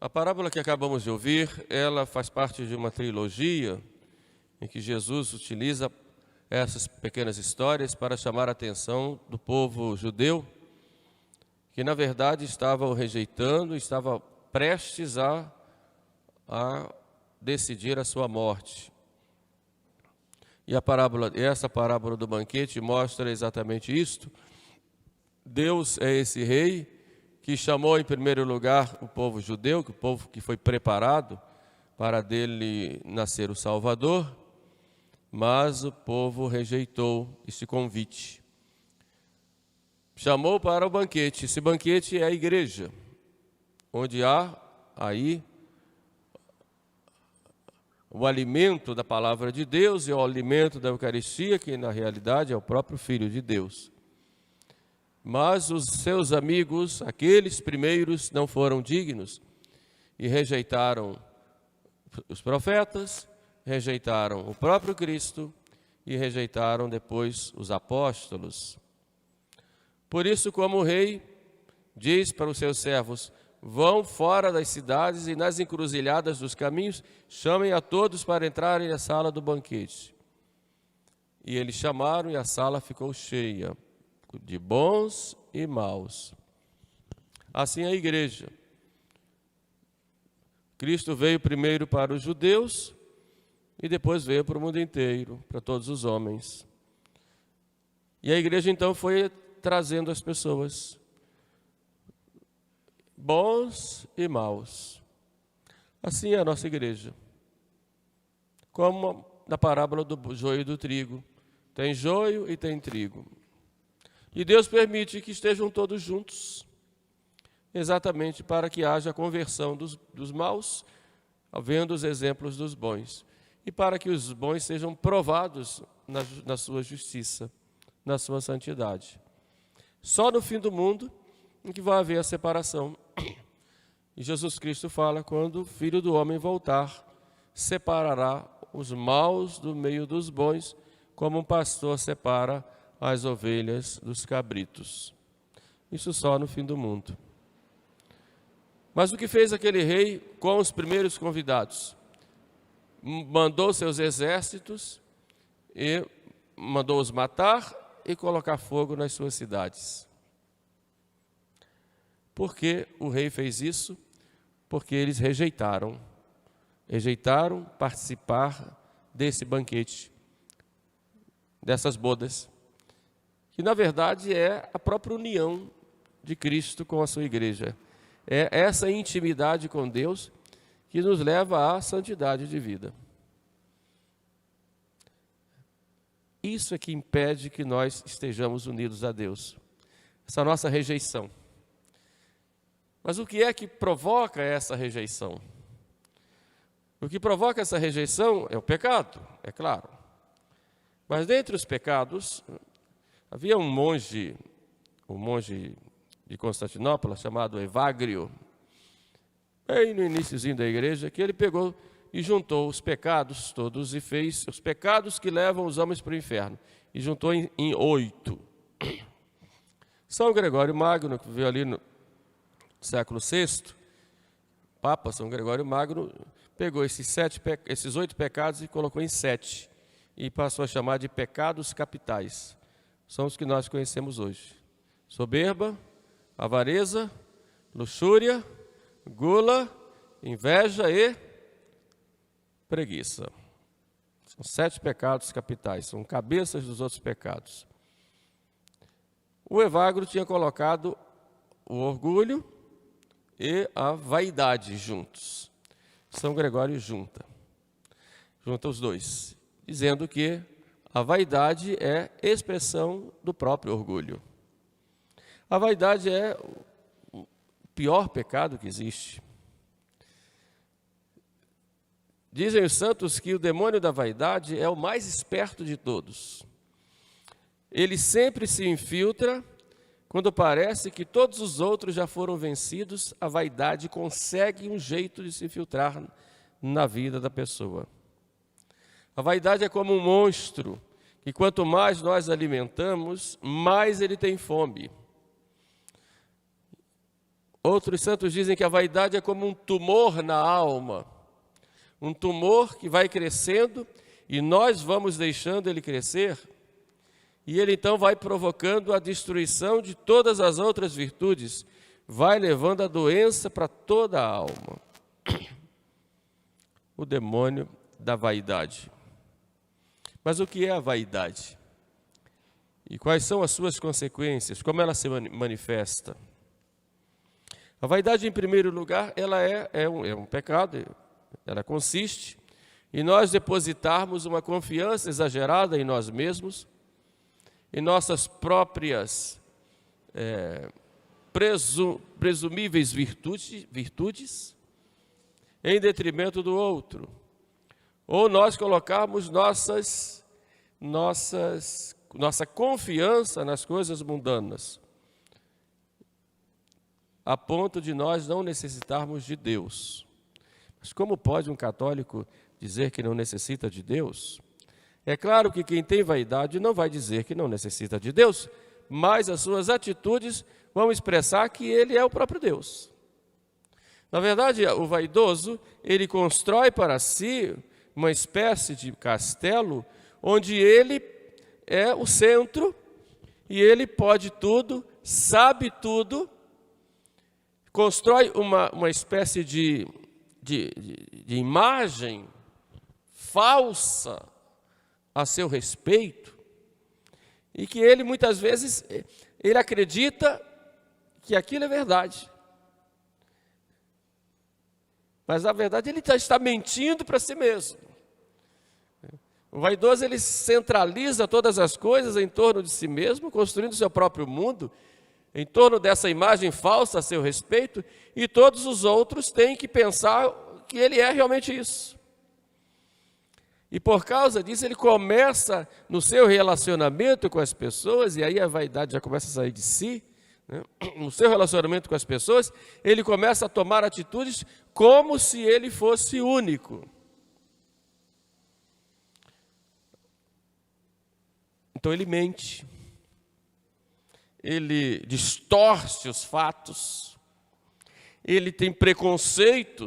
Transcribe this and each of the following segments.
A parábola que acabamos de ouvir, ela faz parte de uma trilogia em que Jesus utiliza essas pequenas histórias para chamar a atenção do povo judeu, que na verdade estava o rejeitando, estava prestes a decidir a sua morte. E essa parábola do banquete mostra exatamente isto. Deus é esse rei que chamou em primeiro lugar o povo judeu, o povo que foi preparado para dele nascer o Salvador, mas o povo rejeitou esse convite. Chamou para o banquete. Esse banquete é a igreja, onde há aí o alimento da palavra de Deus e o alimento da Eucaristia, que na realidade é o próprio Filho de Deus. Mas os seus amigos, aqueles primeiros, não foram dignos e rejeitaram os profetas, rejeitaram o próprio Cristo e rejeitaram depois os apóstolos. Por isso, como o rei diz para os seus servos: vão fora das cidades e nas encruzilhadas dos caminhos, chamem a todos para entrarem na sala do banquete. E eles chamaram e a sala ficou cheia de bons e maus. Assim é a igreja. Cristo veio primeiro para os judeus e depois veio para o mundo inteiro, para todos os homens. E a igreja então foi trazendo as pessoas, bons e maus. Assim é a nossa igreja. Como na parábola do joio e do trigo. Tem joio e tem trigo. E Deus permite que estejam todos juntos, exatamente para que haja a conversão dos maus, vendo os exemplos dos bons. E para que os bons sejam provados na sua justiça, na sua santidade. Só no fim do mundo em que vai haver a separação. E Jesus Cristo fala: quando o Filho do Homem voltar, separará os maus do meio dos bons, como um pastor separa as ovelhas dos cabritos. Isso só no fim do mundo. Mas o que fez aquele rei com os primeiros convidados? Mandou seus exércitos e mandou-os matar e colocar fogo nas suas cidades. Por que o rei fez isso? Porque eles rejeitaram participar desse banquete, dessas bodas, que na verdade é a própria união de Cristo com a sua igreja. É essa intimidade com Deus que nos leva à santidade de vida. Isso é que impede que nós estejamos unidos a Deus, essa nossa rejeição. Mas o que é que provoca essa rejeição? O que provoca essa rejeição é o pecado, é claro. Mas dentre os pecados, havia um monge de Constantinopla, chamado Evagrio, bem no iniciozinho da igreja, que ele pegou e juntou os pecados todos e fez os pecados que levam os homens para o inferno. E juntou em 8. São Gregório Magno, que viveu ali no século VI, Papa São Gregório Magno, pegou esses 8 pecados e colocou em 7. E passou a chamar de pecados capitais. São os que nós conhecemos hoje: soberba, avareza, luxúria, gula, inveja e preguiça. São 7 pecados capitais, são cabeças dos outros pecados. O Evagrio tinha colocado o orgulho e a vaidade juntos. São Gregório junta os dois, dizendo que a vaidade é expressão do próprio orgulho. A vaidade é o pior pecado que existe. Dizem os santos que o demônio da vaidade é o mais esperto de todos. Ele sempre se infiltra quando parece que todos os outros já foram vencidos. A vaidade consegue um jeito de se infiltrar na vida da pessoa. A vaidade é como um monstro que quanto mais nós alimentamos, mais ele tem fome. Outros santos dizem que a vaidade é como um tumor na alma, um tumor que vai crescendo e nós vamos deixando ele crescer, e ele então vai provocando a destruição de todas as outras virtudes, vai levando a doença para toda a alma. O demônio da vaidade. Mas o que é a vaidade? E quais são as suas consequências? Como ela se manifesta? A vaidade, em primeiro lugar, ela é um pecado. Ela consiste em nós depositarmos uma confiança exagerada em nós mesmos, em nossas próprias presumíveis virtudes, em detrimento do outro. Ou nós colocarmos nossa confiança nas coisas mundanas, a ponto de nós não necessitarmos de Deus. Mas como pode um católico dizer que não necessita de Deus? É claro que quem tem vaidade não vai dizer que não necessita de Deus, mas as suas atitudes vão expressar que ele é o próprio Deus. Na verdade, o vaidoso, ele constrói para si uma espécie de castelo, onde ele é o centro, e ele pode tudo, sabe tudo, constrói uma espécie de imagem falsa a seu respeito, e que ele muitas vezes, ele acredita que aquilo é verdade. Mas na verdade ele está mentindo para si mesmo. O vaidoso, ele centraliza todas as coisas em torno de si mesmo, construindo seu próprio mundo, em torno dessa imagem falsa a seu respeito, e todos os outros têm que pensar que ele é realmente isso. E por causa disso, ele começa no seu relacionamento com as pessoas, e aí a vaidade já começa a sair de si, né? No seu relacionamento com as pessoas, ele começa a tomar atitudes como se ele fosse único. Então ele mente, ele distorce os fatos, ele tem preconceito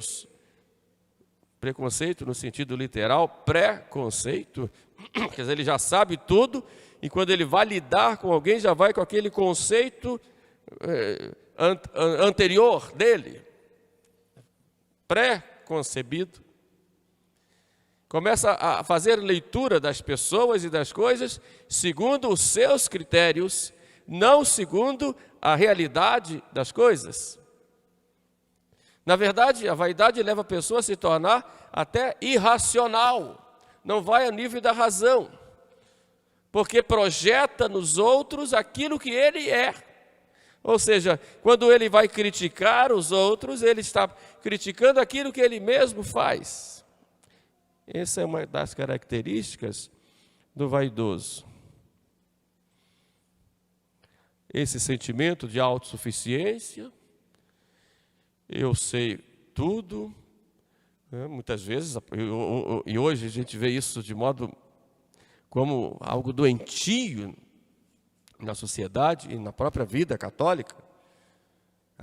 no sentido literal, pré-conceito, quer dizer, ele já sabe tudo, e quando ele vai lidar com alguém, já vai com aquele conceito anterior dele, pré-concebido. Começa a fazer leitura das pessoas e das coisas segundo os seus critérios, não segundo a realidade das coisas. Na verdade, a vaidade leva a pessoa a se tornar até irracional, não vai ao nível da razão, porque projeta nos outros aquilo que ele é. Ou seja, quando ele vai criticar os outros, ele está criticando aquilo que ele mesmo faz. Essa é uma das características do vaidoso. Esse sentimento de autossuficiência, eu sei tudo, né? Muitas vezes, e hoje a gente vê isso de modo como algo doentio na sociedade e na própria vida católica.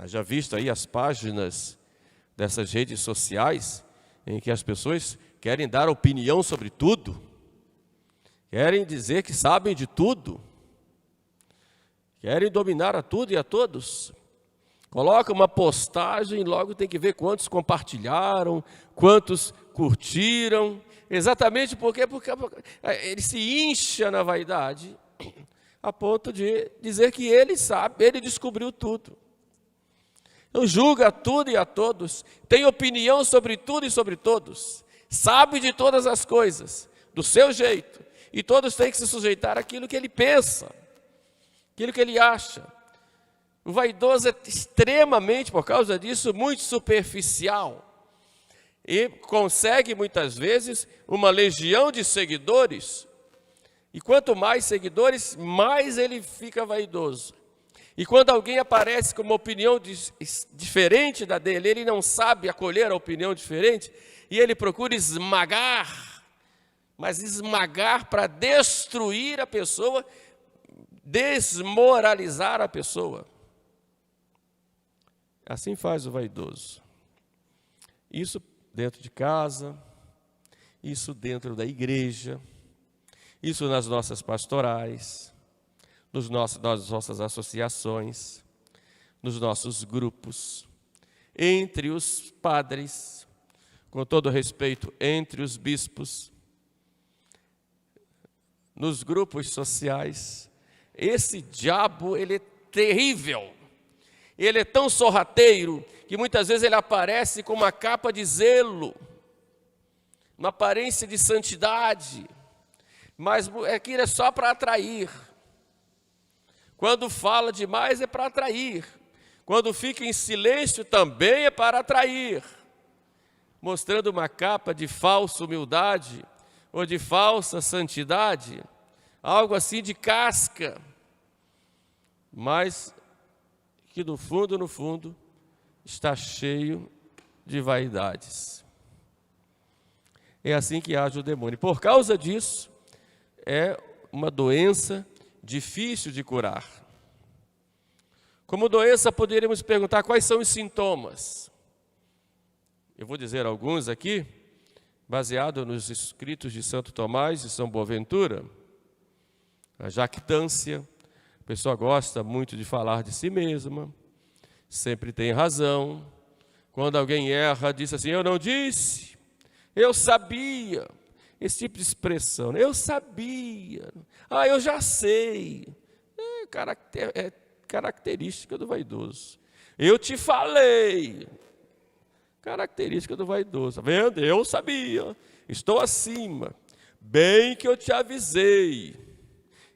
Já visto aí as páginas dessas redes sociais em que as pessoas querem dar opinião sobre tudo, querem dizer que sabem de tudo, querem dominar a tudo e a todos. Coloca uma postagem e logo tem que ver quantos compartilharam, quantos curtiram, exatamente porque ele se incha na vaidade, a ponto de dizer que ele sabe, ele descobriu tudo. Então julga tudo e a todos, tem opinião sobre tudo e sobre todos, sabe de todas as coisas, do seu jeito, e todos têm que se sujeitar àquilo que ele pensa, aquilo que ele acha. O vaidoso é extremamente, por causa disso, muito superficial, e consegue muitas vezes uma legião de seguidores, e quanto mais seguidores, mais ele fica vaidoso. E quando alguém aparece com uma opinião diferente da dele, ele não sabe acolher a opinião diferente, e ele procura esmagar, mas esmagar para destruir a pessoa, desmoralizar a pessoa. Assim faz o vaidoso. Isso dentro de casa, isso dentro da igreja, isso nas nossas pastorais, nas nossas associações, nos nossos grupos, entre os padres, com todo respeito, entre os bispos, nos grupos sociais. Esse diabo, ele é terrível. Ele é tão sorrateiro que muitas vezes ele aparece com uma capa de zelo, uma aparência de santidade, mas aquilo é só para atrair. Quando fala demais é para atrair. Quando fica em silêncio também é para atrair. Mostrando uma capa de falsa humildade ou de falsa santidade, algo assim de casca, mas que no fundo, está cheio de vaidades. É assim que age o demônio. Por causa disso, é uma doença difícil de curar. Como doença, poderíamos perguntar quais são os sintomas. Eu vou dizer alguns aqui, baseado nos escritos de Santo Tomás e São Boaventura. A jactância, a pessoa gosta muito de falar de si mesma, sempre tem razão. Quando alguém erra, diz assim, eu não disse, eu sabia. Esse tipo de expressão, eu sabia, eu já sei. É característica do vaidoso. Eu te falei. Característica do vaidoso. Está vendo? Eu sabia. Estou acima. Bem que eu te avisei.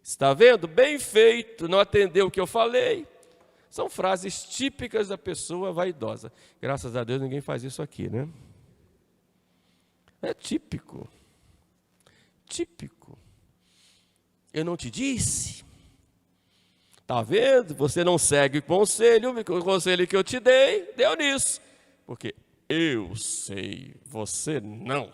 Está vendo? Bem feito. Não atendeu o que eu falei. São frases típicas da pessoa vaidosa. Graças a Deus ninguém faz isso aqui, né? É típico. Típico. Eu não te disse. Está vendo? Você não segue o conselho que eu te dei, deu nisso. Porque eu sei, você não.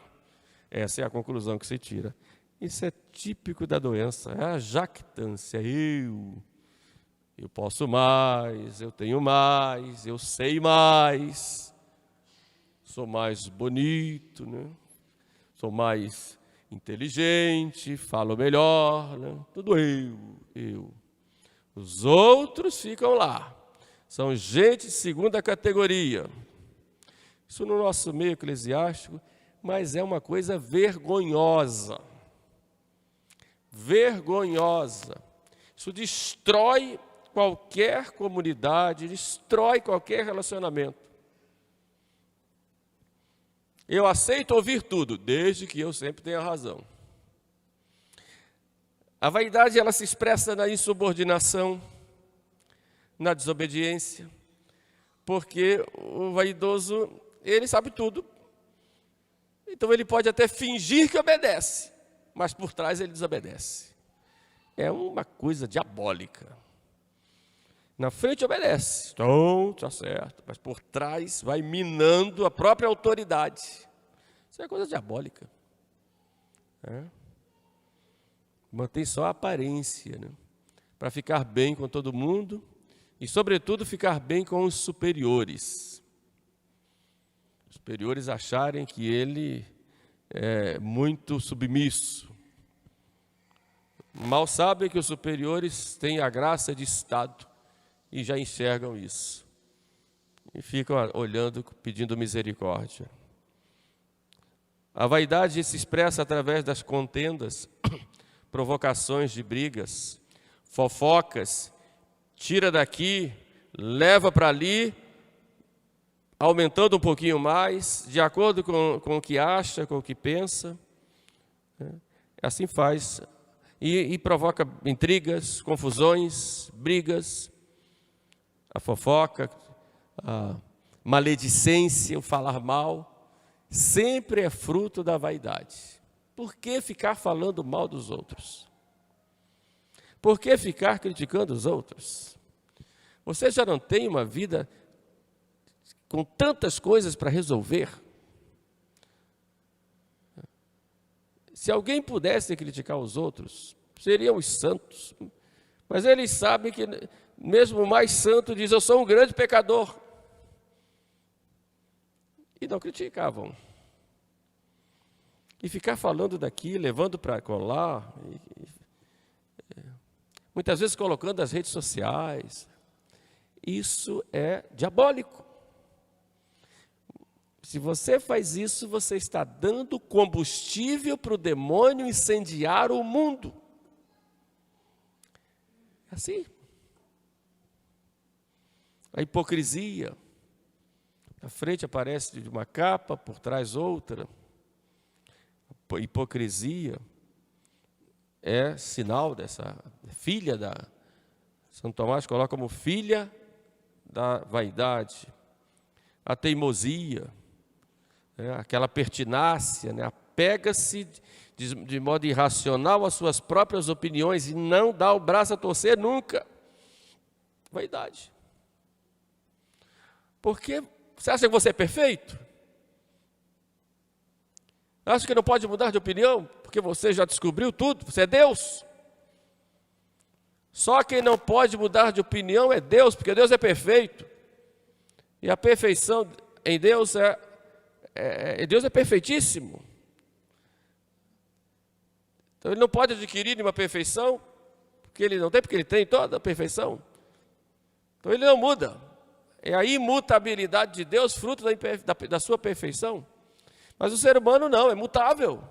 Essa é a conclusão que se tira. Isso é típico da doença, é a jactância. Eu posso mais, eu tenho mais, eu sei mais. Sou mais bonito, né? Sou mais inteligente, falo melhor, né? Tudo eu. Os outros ficam lá. São gente de segunda categoria. Isso no nosso meio eclesiástico, mas é uma coisa vergonhosa. Vergonhosa. Isso destrói qualquer comunidade, destrói qualquer relacionamento. Eu aceito ouvir tudo, desde que eu sempre tenha razão. A vaidade, ela se expressa na insubordinação, na desobediência, porque o vaidoso, ele sabe tudo. Então ele pode até fingir que obedece, mas por trás ele desobedece. É uma coisa diabólica. Na frente obedece, então está certo, mas por trás vai minando a própria autoridade. Isso é coisa diabólica. Mantém só a aparência, né? Para ficar bem com todo mundo e, sobretudo, ficar bem com os superiores. Os superiores acharem que ele é muito submisso. Mal sabem que os superiores têm a graça de Estado e já enxergam isso. E ficam olhando, pedindo misericórdia. A vaidade se expressa através das contendas, provocações de brigas, fofocas, tira daqui, leva para ali, aumentando um pouquinho mais, de acordo com o que acha, com o que pensa. Assim faz. E provoca intrigas, confusões, brigas, a fofoca, a maledicência, o falar mal, sempre é fruto da vaidade. Por que ficar falando mal dos outros? Por que ficar criticando os outros? Você já não tem uma vida com tantas coisas para resolver? Se alguém pudesse criticar os outros, seriam os santos. Mas eles sabem que mesmo o mais santo diz, eu sou um grande pecador. e não criticavam. E ficar falando daqui, levando para colar, muitas vezes colocando nas redes sociais, isso é diabólico. Se você faz isso, você está dando combustível para o demônio incendiar o mundo. É assim. A hipocrisia. Na frente aparece de uma capa, por trás outra. A hipocrisia é sinal dessa filha da... São Tomás coloca como filha da vaidade. A teimosia, aquela pertinácia, apega-se de modo irracional às suas próprias opiniões e não dá o braço a torcer nunca. Vaidade. Porque você acha que você é perfeito? Acha que não pode mudar de opinião? Porque você já descobriu tudo, você é Deus. Só quem não pode mudar de opinião é Deus, porque Deus é perfeito. E a perfeição em Deus Deus é perfeitíssimo. Então ele não pode adquirir nenhuma perfeição, porque ele tem toda a perfeição. Então ele não muda. É a imutabilidade de Deus, fruto da sua perfeição. Mas o ser humano não, é mutável.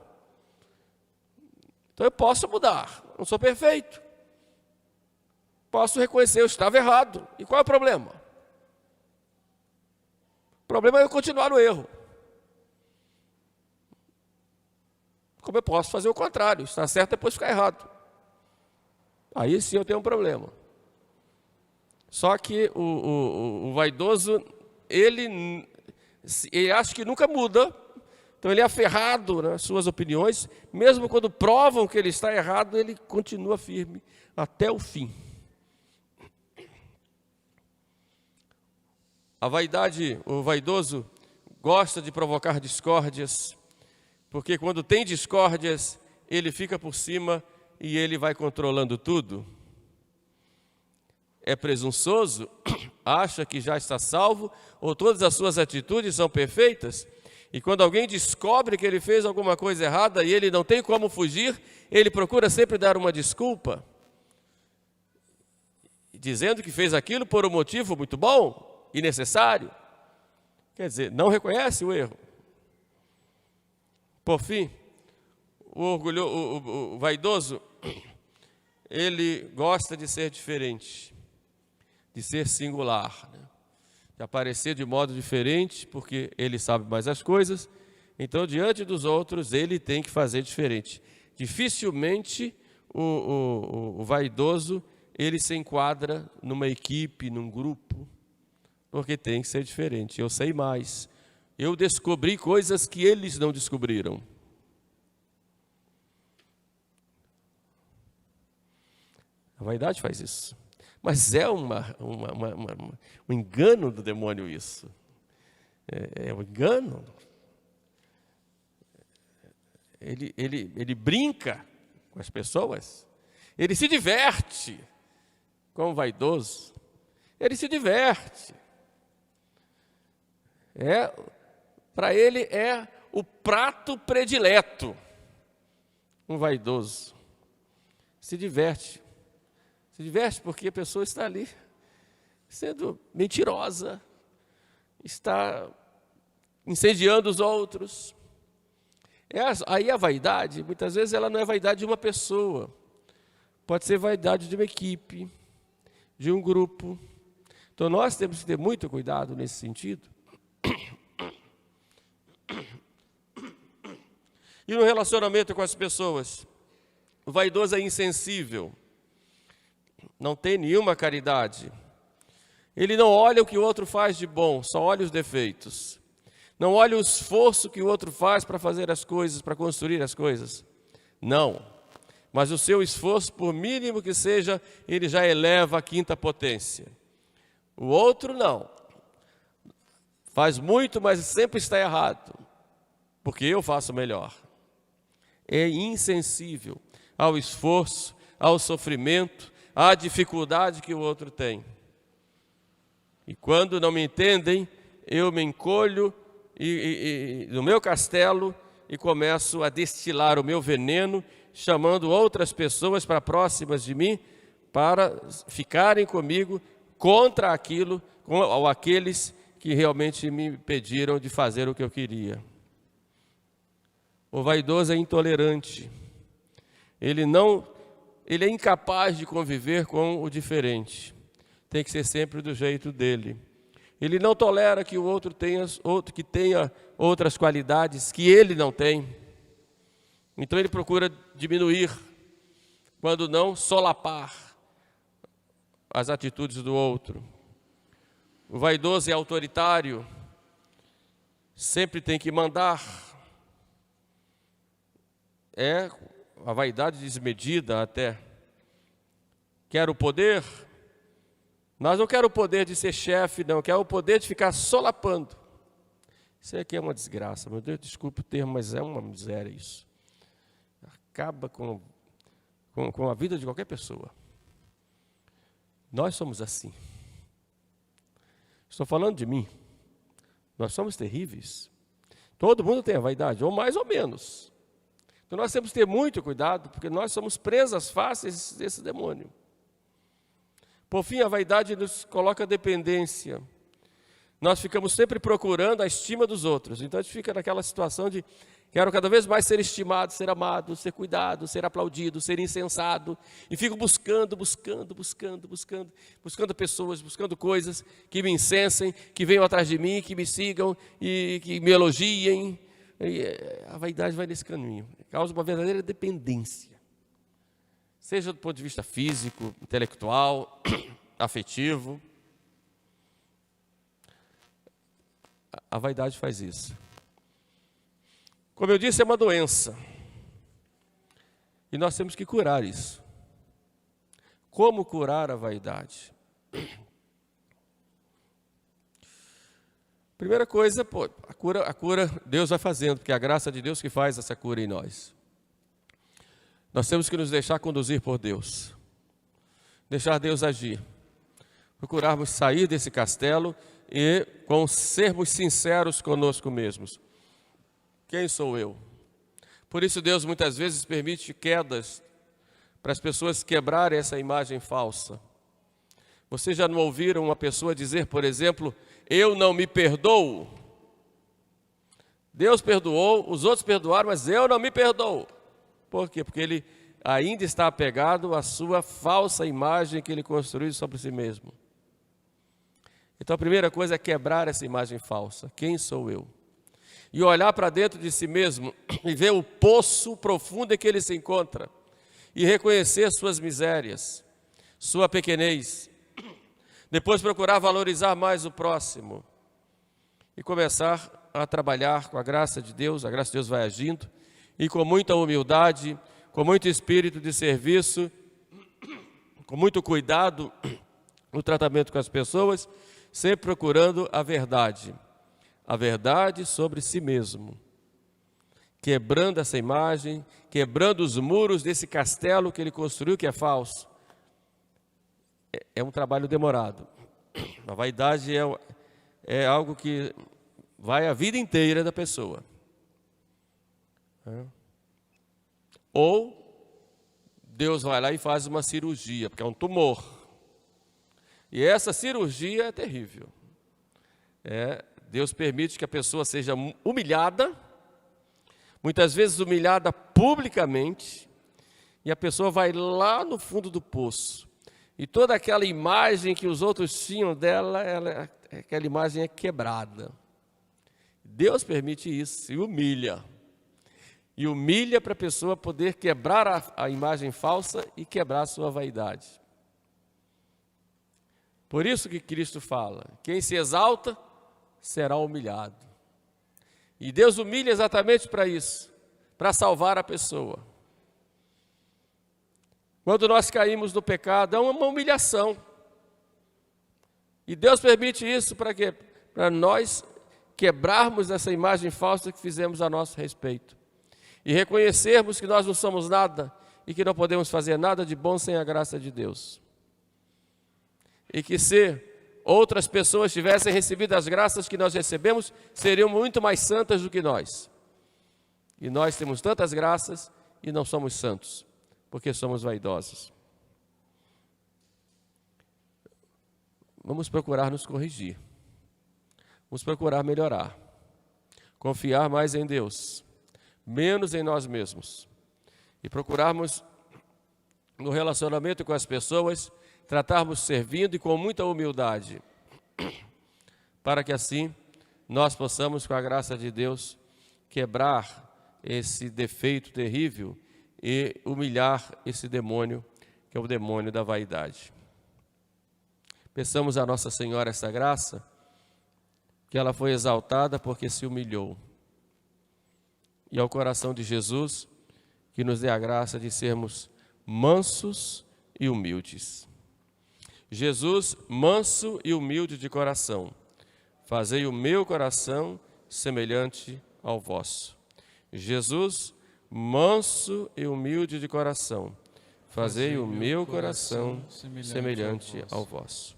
Então eu posso mudar, não sou perfeito. Posso reconhecer, eu estava errado. E qual é o problema? O problema é eu continuar no erro. Como eu posso fazer o contrário, estar certo e depois ficar errado? Aí sim eu tenho um problema. Só que o vaidoso, ele acha que nunca muda, então ele é aferrado nas suas opiniões, mesmo quando provam que ele está errado, ele continua firme até o fim. A vaidade, o vaidoso gosta de provocar discórdias, porque quando tem discórdias, ele fica por cima e ele vai controlando tudo. É presunçoso, acha que já está salvo, ou todas as suas atitudes são perfeitas, e quando alguém descobre que ele fez alguma coisa errada e ele não tem como fugir, ele procura sempre dar uma desculpa, dizendo que fez aquilo por um motivo muito bom e necessário. Quer dizer, não reconhece o erro. Por fim, o vaidoso, ele gosta de ser diferente, de ser singular, de aparecer de modo diferente, porque ele sabe mais as coisas, então diante dos outros ele tem que fazer diferente. Dificilmente o vaidoso, ele se enquadra numa equipe, num grupo, porque tem que ser diferente. Eu sei mais, eu descobri coisas que eles não descobriram. A vaidade faz isso. Mas é um engano do demônio isso. É um engano. Ele brinca com as pessoas. Ele se diverte com o vaidoso. Ele se diverte. Para ele é o prato predileto. Um vaidoso. Se diverte. Se diverte porque a pessoa está ali sendo mentirosa, está incendiando os outros. Aí a vaidade, muitas vezes ela não é vaidade de uma pessoa, pode ser vaidade de uma equipe, de um grupo. Então nós temos que ter muito cuidado nesse sentido. E no relacionamento com as pessoas, o vaidoso é insensível. Não tem nenhuma caridade. Ele não olha o que o outro faz de bom, só olha os defeitos. Não olha o esforço que o outro faz para fazer as coisas, para construir as coisas. Não. Mas o seu esforço, por mínimo que seja, ele já eleva à quinta potência. O outro não. Faz muito, mas sempre está errado, porque eu faço melhor. É insensível ao esforço, ao sofrimento, à dificuldade que o outro tem. E quando não me entendem, eu me encolho no meu castelo e começo a destilar o meu veneno, chamando outras pessoas para próximas de mim, para ficarem comigo contra aquilo, ou aqueles que realmente me pediram de fazer o que eu queria. O vaidoso é intolerante. Ele é incapaz de conviver com o diferente. Tem que ser sempre do jeito dele. Ele não tolera que o outro tenha outras qualidades que ele não tem. Então ele procura diminuir, quando não solapar as atitudes do outro. O vaidoso é autoritário, sempre tem que mandar. É a vaidade desmedida até. Quer o poder? Mas não quero o poder de ser chefe, não. Quero o poder de ficar solapando. Isso aqui é uma desgraça, meu Deus, desculpe o termo, mas é uma miséria isso. Acaba com a vida de qualquer pessoa. Nós somos assim. Estou falando de mim. Nós somos terríveis. Todo mundo tem a vaidade, ou mais ou menos. Então nós temos que ter muito cuidado, porque nós somos presas fáceis desse demônio. Por fim, a vaidade nos coloca dependência. Nós ficamos sempre procurando a estima dos outros. Então a gente fica naquela situação de quero cada vez mais ser estimado, ser amado, ser cuidado, ser aplaudido, ser incensado. E fico buscando pessoas, buscando coisas que me incensem, que venham atrás de mim, que me sigam e que me elogiem. E a vaidade vai nesse caminho. Causa uma verdadeira dependência. Seja do ponto de vista físico, intelectual, afetivo. A vaidade faz isso. Como eu disse, é uma doença. E nós temos que curar isso. Como curar a vaidade? Primeira coisa, a cura Deus vai fazendo, porque é a graça de Deus que faz essa cura em nós. Nós temos que nos deixar conduzir por Deus. Deixar Deus agir. Procurarmos sair desse castelo e sermos sinceros conosco mesmos. Quem sou eu? Por isso Deus muitas vezes permite quedas para as pessoas quebrarem essa imagem falsa. Vocês já não ouviram uma pessoa dizer, por exemplo, eu não me perdoo? Deus perdoou, os outros perdoaram, mas eu não me perdoo. Por quê? Porque ele ainda está apegado à sua falsa imagem que ele construiu sobre si mesmo. Então a primeira coisa é quebrar essa imagem falsa. Quem sou eu? E olhar para dentro de si mesmo e ver o poço profundo em que ele se encontra. E reconhecer suas misérias, sua pequenez. Depois procurar valorizar mais o próximo. E começar a trabalhar com a graça de Deus vai agindo. E com muita humildade, com muito espírito de serviço, com muito cuidado no tratamento com as pessoas, sempre procurando a verdade sobre si mesmo, quebrando essa imagem, quebrando os muros desse castelo que ele construiu, que é falso. É um trabalho demorado. A vaidade é algo que vai a vida inteira da pessoa. Ou Deus vai lá e faz uma cirurgia, porque é um tumor. E essa cirurgia é terrível. Deus permite que a pessoa seja humilhada, muitas vezes humilhada publicamente, e a pessoa vai lá no fundo do poço. E toda aquela imagem que os outros tinham dela, aquela imagem é quebrada. Deus permite isso e humilha. E humilha para a pessoa poder quebrar a imagem falsa e quebrar a sua vaidade. Por isso que Cristo fala, quem se exalta será humilhado. E Deus humilha exatamente para isso, para salvar a pessoa. Quando nós caímos no pecado, é uma humilhação. E Deus permite isso para quê? Para nós quebrarmos essa imagem falsa que fizemos a nosso respeito. E reconhecermos que nós não somos nada e que não podemos fazer nada de bom sem a graça de Deus. E que ser outras pessoas tivessem recebido as graças que nós recebemos, seriam muito mais santas do que nós. E nós temos tantas graças e não somos santos, porque somos vaidosos. Vamos procurar nos corrigir. Vamos procurar melhorar. Confiar mais em Deus, menos em nós mesmos. E procurarmos, no relacionamento com as pessoas, tratarmos servindo e com muita humildade, para que assim nós possamos, com a graça de Deus, quebrar esse defeito terrível e humilhar esse demônio, que é o demônio da vaidade. Peçamos a Nossa Senhora essa graça, que ela foi exaltada porque se humilhou. E ao coração de Jesus, que nos dê a graça de sermos mansos e humildes. Jesus, manso e humilde de coração, fazei o meu coração semelhante ao vosso. Jesus, manso e humilde de coração, fazei o meu coração semelhante ao vosso.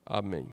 Amém.